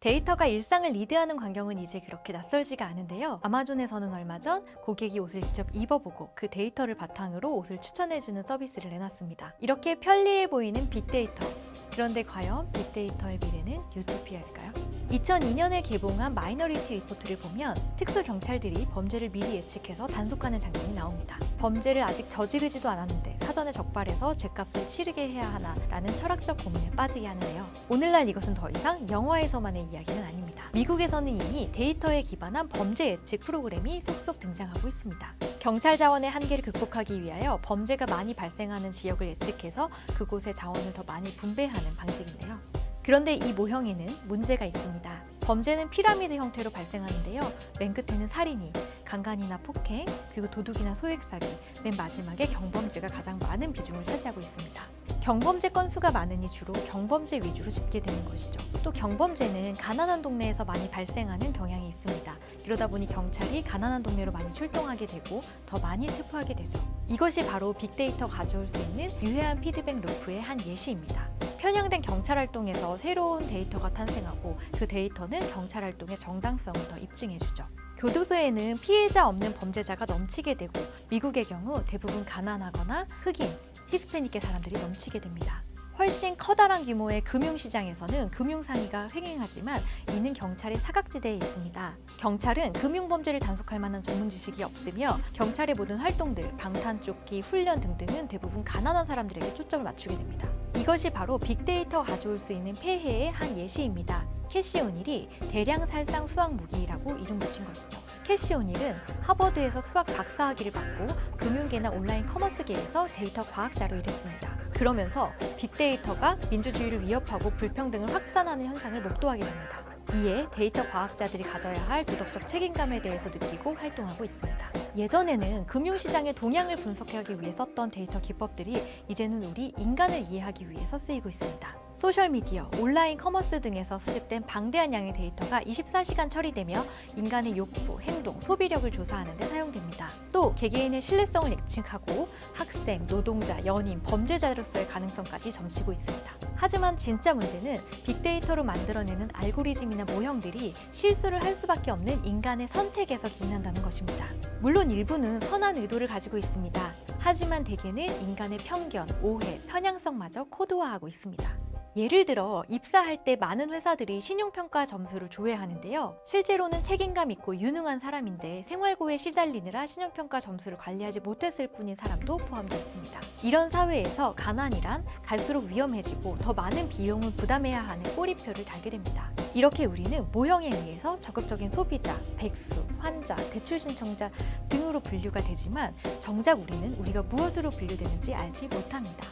데이터가 일상을 리드하는 광경은 이제 그렇게 낯설지가 않은데요. 아마존에서는 얼마 전 고객이 옷을 직접 입어보고 그 데이터를 바탕으로 옷을 추천해주는 서비스를 내놨습니다. 이렇게 편리해 보이는 빅데이터. 그런데 과연 빅데이터의 미래는 유토피아일까요? 2002년에 개봉한 마이너리티 리포트를 보면 특수경찰들이 범죄를 미리 예측해서 단속하는 장면이 나옵니다. 범죄를 아직 저지르지도 않았는데 사전에 적발해서 죄값을 치르게 해야 하나라는 철학적 고민에 빠지게 하는데요. 오늘날 이것은 더 이상 영화에서만의 이야기는 아닙니다. 미국에서는 이미 데이터에 기반한 범죄 예측 프로그램이 속속 등장하고 있습니다. 경찰 자원의 한계를 극복하기 위하여 범죄가 많이 발생하는 지역을 예측해서 그곳의 자원을 더 많이 분배하는 방식인데요. 그런데 이 모형에는 문제가 있습니다. 범죄는 피라미드 형태로 발생하는데요. 맨 끝에는 살인이, 강간이나 폭행, 그리고 도둑이나 소액사기, 맨 마지막에 경범죄가 가장 많은 비중을 차지하고 있습니다. 경범죄 건수가 많으니 주로 경범죄 위주로 집계 되는 것이죠. 또 경범죄는 가난한 동네에서 많이 발생하는 경향이 있습니다. 이러다 보니 경찰이 가난한 동네로 많이 출동하게 되고 더 많이 체포하게 되죠. 이것이 바로 빅데이터가 가져올 수 있는 유해한 피드백 루프의 한 예시입니다. 편향된 경찰 활동에서 새로운 데이터가 탄생하고 그 데이터는 경찰 활동의 정당성을 더 입증해주죠. 교도소에는 피해자 없는 범죄자가 넘치게 되고 미국의 경우 대부분 가난하거나 흑인, 히스패닉계 사람들이 넘치게 됩니다. 훨씬 커다란 규모의 금융시장에서는 금융상의가 횡행하지만 이는 경찰의 사각지대에 있습니다. 경찰은 금융범죄를 단속할 만한 전문 지식이 없으며 경찰의 모든 활동들, 방탄조끼, 훈련 등등은 대부분 가난한 사람들에게 초점을 맞추게 됩니다. 이것이 바로 빅데이터가 가져올 수 있는 폐해의 한 예시입니다. 캐시 오닐이 대량 살상 수학 무기라고 이름 붙인 것이죠. 캐시 오닐은 하버드에서 수학 박사학위를 받고 금융계나 온라인 커머스계에서 데이터 과학자로 일했습니다. 그러면서 빅데이터가 민주주의를 위협하고 불평등을 확산하는 현상을 목도하게 됩니다. 이에 데이터 과학자들이 가져야 할 도덕적 책임감에 대해서 느끼고 활동하고 있습니다. 예전에는 금융시장의 동향을 분석하기 위해 썼던 데이터 기법들이 이제는 우리 인간을 이해하기 위해서 쓰이고 있습니다. 소셜미디어, 온라인 커머스 등에서 수집된 방대한 양의 데이터가 24시간 처리되며 인간의 욕구, 행동, 소비력을 조사하는 데 사용됩니다. 또 개개인의 신뢰성을 예측하고 학생, 노동자, 연인, 범죄자로서의 가능성까지 점치고 있습니다. 하지만 진짜 문제는 빅데이터로 만들어내는 알고리즘이나 모형들이 실수를 할 수밖에 없는 인간의 선택에서 기인한다는 것입니다. 물론 일부는 선한 의도를 가지고 있습니다. 하지만 대개는 인간의 편견, 오해, 편향성마저 코드화하고 있습니다. 예를 들어 입사할 때 많은 회사들이 신용평가 점수를 조회하는데요. 실제로는 책임감 있고 유능한 사람인데 생활고에 시달리느라 신용평가 점수를 관리하지 못했을 뿐인 사람도 포함되어 있습니다. 이런 사회에서 가난이란 갈수록 위험해지고 더 많은 비용을 부담해야 하는 꼬리표를 달게 됩니다. 이렇게 우리는 모형에 의해서 적극적인 소비자, 백수, 환자, 대출 신청자 등으로 분류가 되지만 정작 우리는 우리가 무엇으로 분류되는지 알지 못합니다.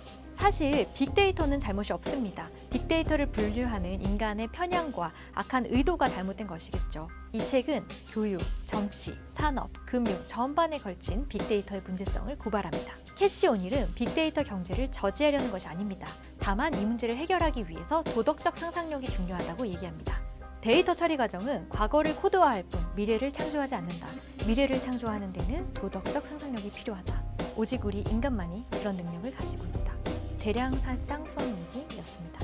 사실 빅데이터는 잘못이 없습니다. 빅데이터를 분류하는 인간의 편향과 악한 의도가 잘못된 것이겠죠. 이 책은 교육, 정치, 산업, 금융 전반에 걸친 빅데이터의 문제성을 고발합니다. 캐시 오닐은 빅데이터 경제를 저지하려는 것이 아닙니다. 다만 이 문제를 해결하기 위해서 도덕적 상상력이 중요하다고 얘기합니다. 데이터 처리 과정은 과거를 코드화할 뿐 미래를 창조하지 않는다. 미래를 창조하는 데는 도덕적 상상력이 필요하다. 오직 우리 인간만이 그런 능력을 가지고 있다. 대량 살상 수학 무기였습니다.